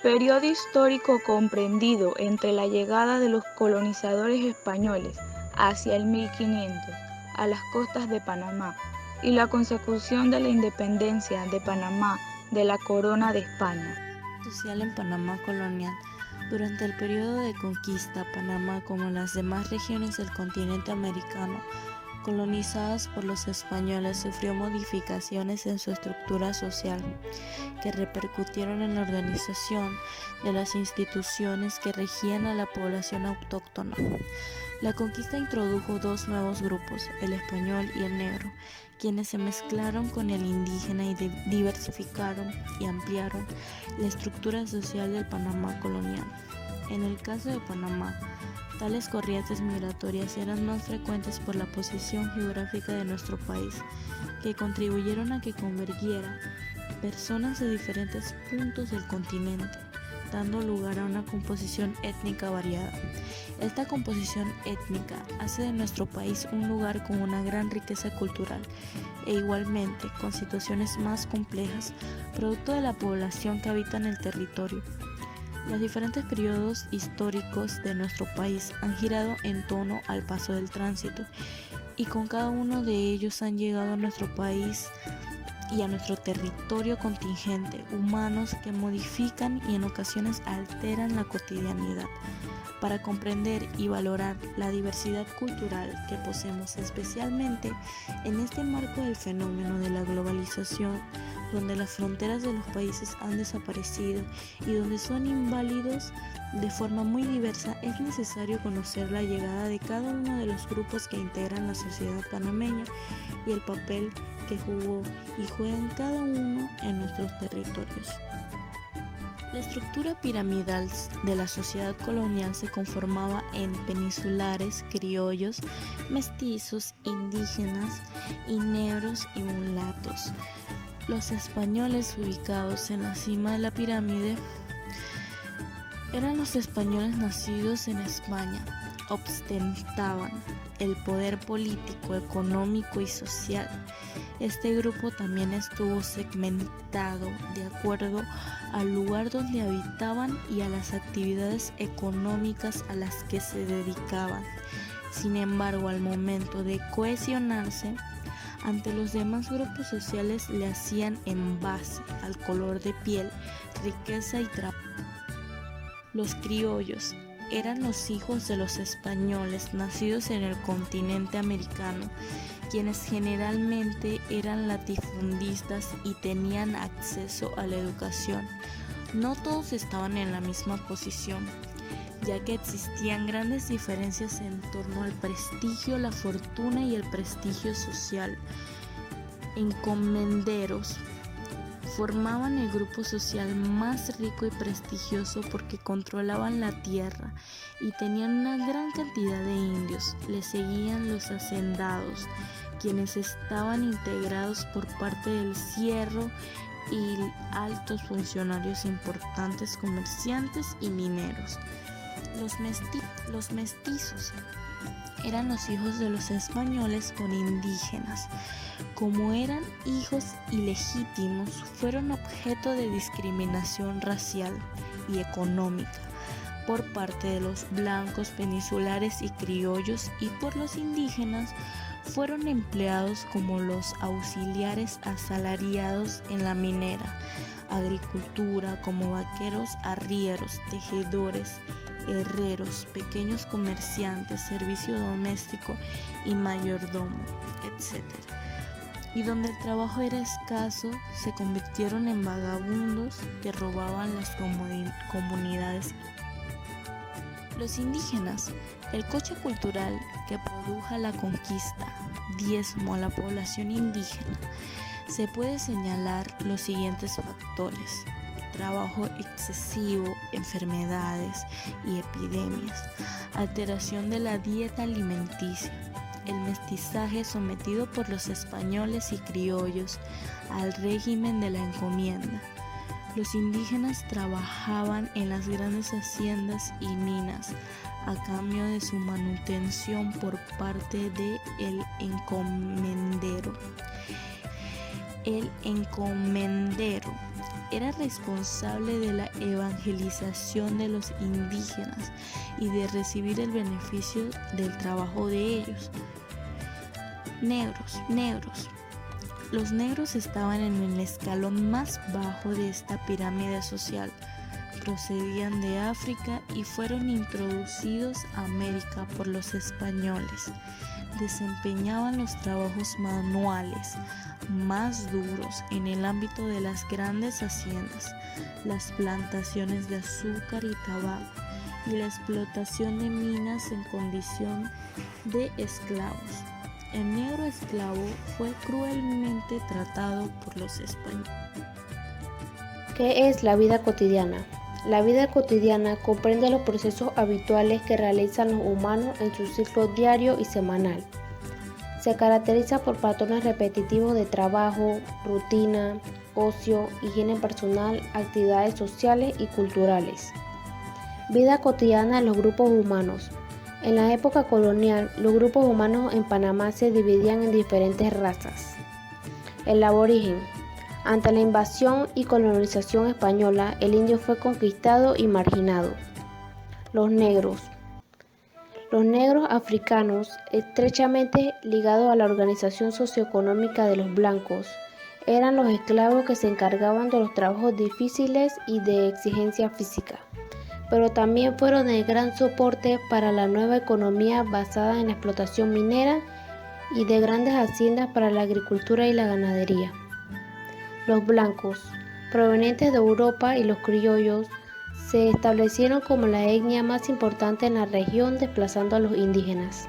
Periodo histórico comprendido entre la llegada de los colonizadores españoles hacia el 1500 a las costas de Panamá y la consecución de la independencia de Panamá de la Corona de España. Social en Panamá colonial. Durante el periodo de conquista, Panamá, como las demás regiones del continente americano, colonizadas por los españoles, sufrió modificaciones en su estructura social que repercutieron en la organización de las instituciones que regían a la población autóctona. La conquista introdujo dos nuevos grupos, el español y el negro, quienes se mezclaron con el indígena y diversificaron y ampliaron la estructura social del Panamá colonial. En el caso de Panamá, tales corrientes migratorias eran más frecuentes por la posición geográfica de nuestro país, que contribuyeron a que convergiera personas de diferentes puntos del continente, dando lugar a una composición étnica variada. Esta composición étnica hace de nuestro país un lugar con una gran riqueza cultural e igualmente con situaciones más complejas, producto de la población que habita en el territorio. Los diferentes periodos históricos de nuestro país han girado en torno al paso del tránsito y con cada uno de ellos han llegado a nuestro país y a nuestro territorio contingente humanos que modifican y en ocasiones alteran la cotidianidad. Para comprender y valorar la diversidad cultural que poseemos, especialmente en este marco del fenómeno de la globalización, donde las fronteras de los países han desaparecido y donde son inválidos de forma muy diversa, es necesario conocer la llegada de cada uno de los grupos que integran la sociedad panameña y el papel que jugó y juegan cada uno en nuestros territorios. La estructura piramidal de la sociedad colonial se conformaba en peninsulares, criollos, mestizos, indígenas y negros y mulatos. Los españoles ubicados en la cima de la pirámide eran los españoles nacidos en España, ostentaban el poder político, económico y social. Este grupo también estuvo segmentado de acuerdo al lugar donde habitaban y a las actividades económicas a las que se dedicaban. Sin embargo, al momento de cohesionarse ante los demás grupos sociales, le hacían en base al color de piel, riqueza y trabajo. Los criollos eran los hijos de los españoles nacidos en el continente americano, quienes generalmente eran latifundistas y tenían acceso a la educación. No todos estaban en la misma posición, ya que existían grandes diferencias en torno al prestigio, la fortuna y el prestigio social. Encomenderos formaban el grupo social más rico y prestigioso porque controlaban la tierra y tenían una gran cantidad de indios. Les seguían los hacendados, quienes estaban integrados por parte del cierro y altos funcionarios importantes, comerciantes y mineros. Los mestizos eran los hijos de los españoles con indígenas. Como eran hijos ilegítimos, fueron objeto de discriminación racial y económica por parte de los blancos peninsulares y criollos, y por los indígenas fueron empleados como los auxiliares asalariados en la minera, agricultura, como vaqueros, arrieros, tejedores, herreros, pequeños comerciantes, servicio doméstico y mayordomo, etc. Y donde el trabajo era escaso, se convirtieron en vagabundos que robaban las comunidades. Los indígenas, el coche cultural que produjo la conquista, diezmo a la población indígena, se puede señalar los siguientes factores: trabajo excesivo, enfermedades y epidemias, alteración de la dieta alimenticia, el mestizaje sometido por los españoles y criollos al régimen de la encomienda. Los indígenas trabajaban en las grandes haciendas y minas a cambio de su manutención por parte de el encomendero. El encomendero era responsable de la evangelización de los indígenas y de recibir el beneficio del trabajo de ellos. Negros. Los negros estaban en el escalón más bajo de esta pirámide social. Procedían de África y fueron introducidos a América por los españoles. Desempeñaban los trabajos manuales más duros en el ámbito de las grandes haciendas, las plantaciones de azúcar y tabaco y la explotación de minas en condición de esclavos. El negro esclavo fue cruelmente tratado por los españoles. ¿Qué es la vida cotidiana? La vida cotidiana comprende los procesos habituales que realizan los humanos en su ciclo diario y semanal. Se caracteriza por patrones repetitivos de trabajo, rutina, ocio, higiene personal, actividades sociales y culturales. Vida cotidiana de los grupos humanos. En la época colonial, los grupos humanos en Panamá se dividían en diferentes razas. El aborigen. Ante la invasión y colonización española, el indio fue conquistado y marginado. Los negros. Los negros africanos, estrechamente ligados a la organización socioeconómica de los blancos, eran los esclavos que se encargaban de los trabajos difíciles y de exigencia física, pero también fueron el gran soporte para la nueva economía basada en la explotación minera y de grandes haciendas para la agricultura y la ganadería. Los blancos, provenientes de Europa, y los criollos se establecieron como la etnia más importante en la región, desplazando a los indígenas.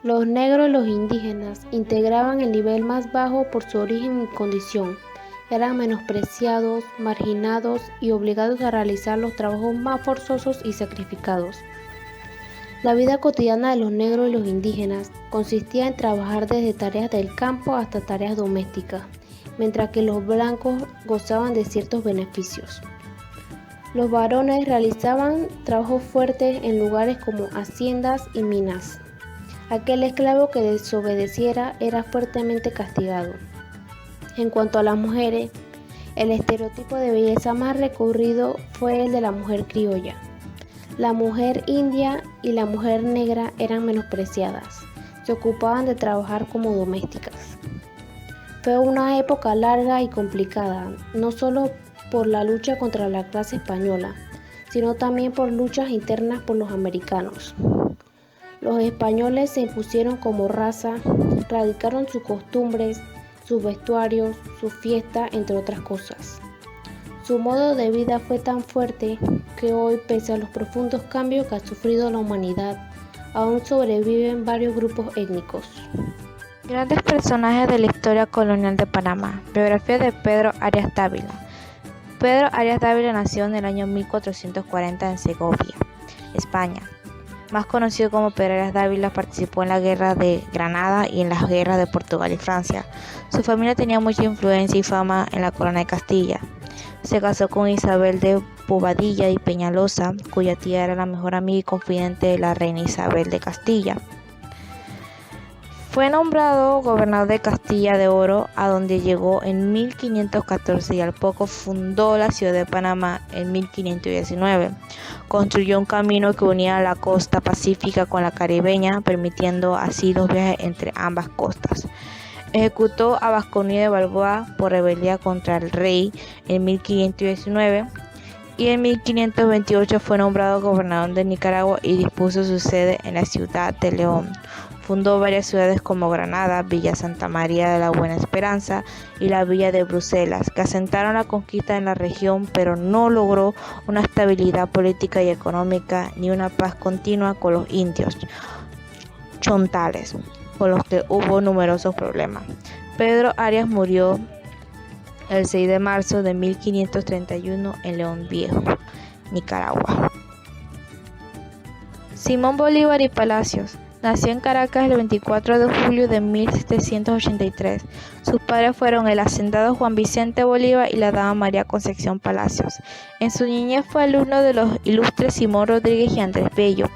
Los negros y los indígenas integraban el nivel más bajo por su origen y condición. Eran menospreciados, marginados y obligados a realizar los trabajos más forzosos y sacrificados. La vida cotidiana de los negros y los indígenas consistía en trabajar desde tareas del campo hasta tareas domésticas, mientras que los blancos gozaban de ciertos beneficios. Los varones realizaban trabajos fuertes en lugares como haciendas y minas. Aquel esclavo que desobedeciera era fuertemente castigado. En cuanto a las mujeres, el estereotipo de belleza más recurrido fue el de la mujer criolla. La mujer india y la mujer negra eran menospreciadas. Se ocupaban de trabajar como domésticas. Fue una época larga y complicada, no solo por la lucha contra la clase española, sino también por luchas internas por los americanos. Los españoles se impusieron como raza, radicaron sus costumbres, sus vestuarios, sus fiestas, entre otras cosas. Su modo de vida fue tan fuerte que hoy, pese a los profundos cambios que ha sufrido la humanidad, aún sobreviven varios grupos étnicos. Grandes personajes de la historia colonial de Panamá. Biografía de Pedro Arias Dávila. Pedro Arias Dávila nació en el año 1440 en Segovia, España. Más conocido como Pedro Arias Dávila, participó en la Guerra de Granada y en las guerras de Portugal y Francia. Su familia tenía mucha influencia y fama en la corona de Castilla. Se casó con Isabel de Bobadilla y Peñalosa, cuya tía era la mejor amiga y confidente de la reina Isabel de Castilla. Fue nombrado gobernador de Castilla de Oro, a donde llegó en 1514 y al poco fundó la ciudad de Panamá en 1519. Construyó un camino que unía la costa pacífica con la caribeña, permitiendo así los viajes entre ambas costas. Ejecutó a Vasconio de Balboa por rebeldía contra el rey en 1519 y en 1528 fue nombrado gobernador de Nicaragua y dispuso su sede en la ciudad de León. Fundó varias ciudades como Granada, Villa Santa María de la Buena Esperanza y la Villa de Bruselas, que asentaron la conquista en la región, pero no logró una estabilidad política y económica ni una paz continua con los indios chontales, con los que hubo numerosos problemas. Pedro Arias murió el 6 de marzo de 1531 en León Viejo, Nicaragua. Simón Bolívar y Palacios. Nació en Caracas el 24 de julio de 1783. Sus padres fueron el hacendado Juan Vicente Bolívar y la dama María Concepción Palacios. En su niñez fue alumno de los ilustres Simón Rodríguez y Andrés Bello.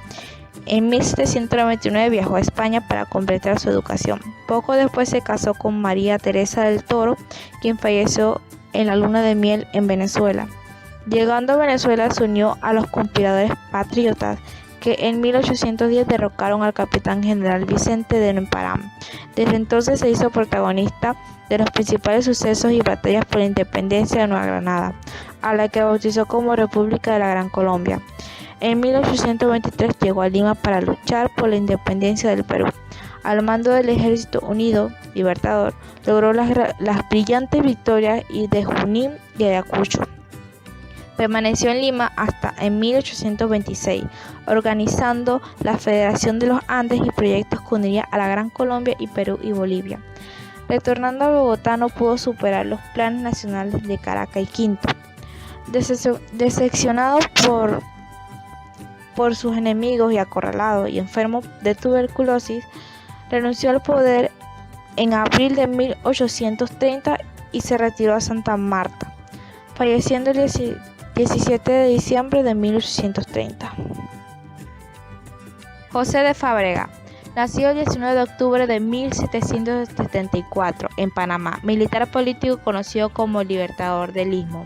En 1799 viajó a España para completar su educación. Poco después se casó con María Teresa del Toro, quien falleció en la luna de miel en Venezuela. Llegando a Venezuela se unió a los conspiradores patriotas que en 1810 derrocaron al capitán general Vicente de Nuemparam. Desde entonces se hizo protagonista de los principales sucesos y batallas por la independencia de Nueva Granada, a la que bautizó como República de la Gran Colombia. En 1823 llegó a Lima para luchar por la independencia del Perú. Al mando del Ejército Unido Libertador, logró las brillantes victorias de Junín y Ayacucho. Permaneció en Lima hasta en 1826, organizando la Federación de los Andes y proyectos que uniría a la Gran Colombia y Perú y Bolivia. Retornando a Bogotá no pudo superar los planes nacionales de Caracas y Quinto. Decepcionado por sus enemigos y acorralado y enfermo de tuberculosis, renunció al poder en abril de 1830 y se retiró a Santa Marta, falleciendo el 17 de diciembre de 1830. José de Fábrega nació el 19 de octubre de 1774 en Panamá, militar político conocido como Libertador del Istmo,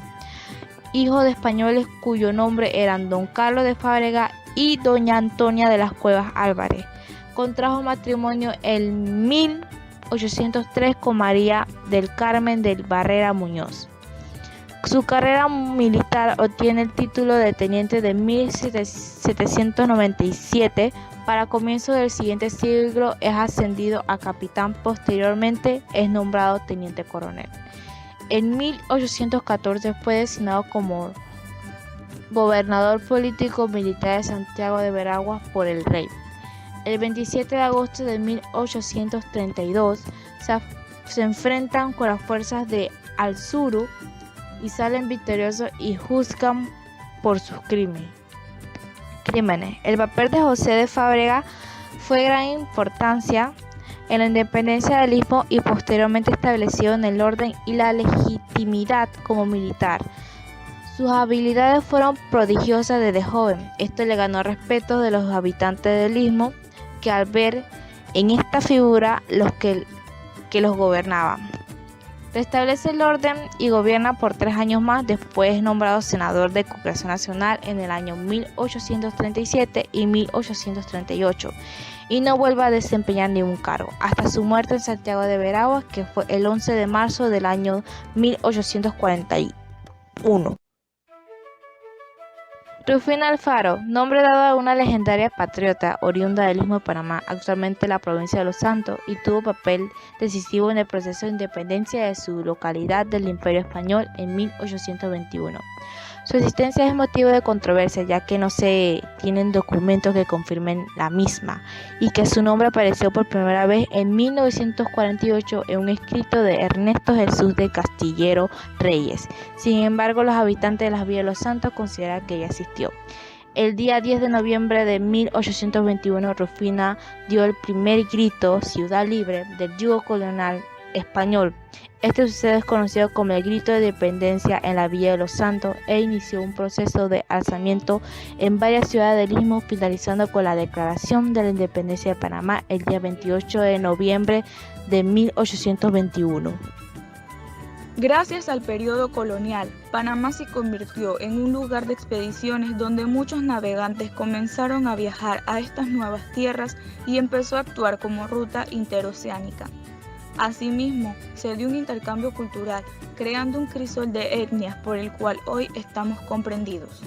hijo de españoles cuyo nombre eran Don Carlos de Fábrega y Doña Antonia de las Cuevas Álvarez. Contrajo matrimonio en 1803 con María del Carmen del Barrera Muñoz. Su carrera militar obtiene el título de teniente de 1797. Para comienzo del siguiente siglo es ascendido a capitán, posteriormente es nombrado teniente coronel. En 1814 fue designado como gobernador político militar de Santiago de Veraguas por el rey. El 27 de agosto de 1832 se enfrentan con las fuerzas de Alzuru y salen victoriosos y juzgan por sus crímenes. El papel de José de Fábrega fue de gran importancia en la independencia del Istmo y posteriormente establecido en el orden y la legitimidad como militar. Sus habilidades fueron prodigiosas desde joven. Esto le ganó respeto de los habitantes del Istmo, que al ver en esta figura que los gobernaban. Restablece el orden y gobierna por 3 años más. Después es nombrado senador de Congreso Nacional en el año 1837 y 1838 y no vuelve a desempeñar ningún cargo hasta su muerte en Santiago de Veraguas, que fue el 11 de marzo del año 1841. Rufina Alfaro, nombre dado a una legendaria patriota oriunda del Istmo de Panamá, actualmente la provincia de Los Santos, y tuvo papel decisivo en el proceso de independencia de su localidad del Imperio Español en 1821. Su existencia es motivo de controversia, ya que no se tienen documentos que confirmen la misma, y que su nombre apareció por primera vez en 1948 en un escrito de Ernesto Jesús de Castillero Reyes. Sin embargo, los habitantes de las Villas de Los Santos consideran que ella existió. El día 10 de noviembre de 1821, Rufina dio el primer grito, Ciudad Libre, del yugo colonial español. Este suceso es conocido como el Grito de Independencia en la Villa de Los Santos e inició un proceso de alzamiento en varias ciudades del Istmo, finalizando con la Declaración de la Independencia de Panamá el día 28 de noviembre de 1821. Gracias al periodo colonial, Panamá se convirtió en un lugar de expediciones donde muchos navegantes comenzaron a viajar a estas nuevas tierras y empezó a actuar como ruta interoceánica. Asimismo, se dio un intercambio cultural, creando un crisol de etnias por el cual hoy estamos comprendidos.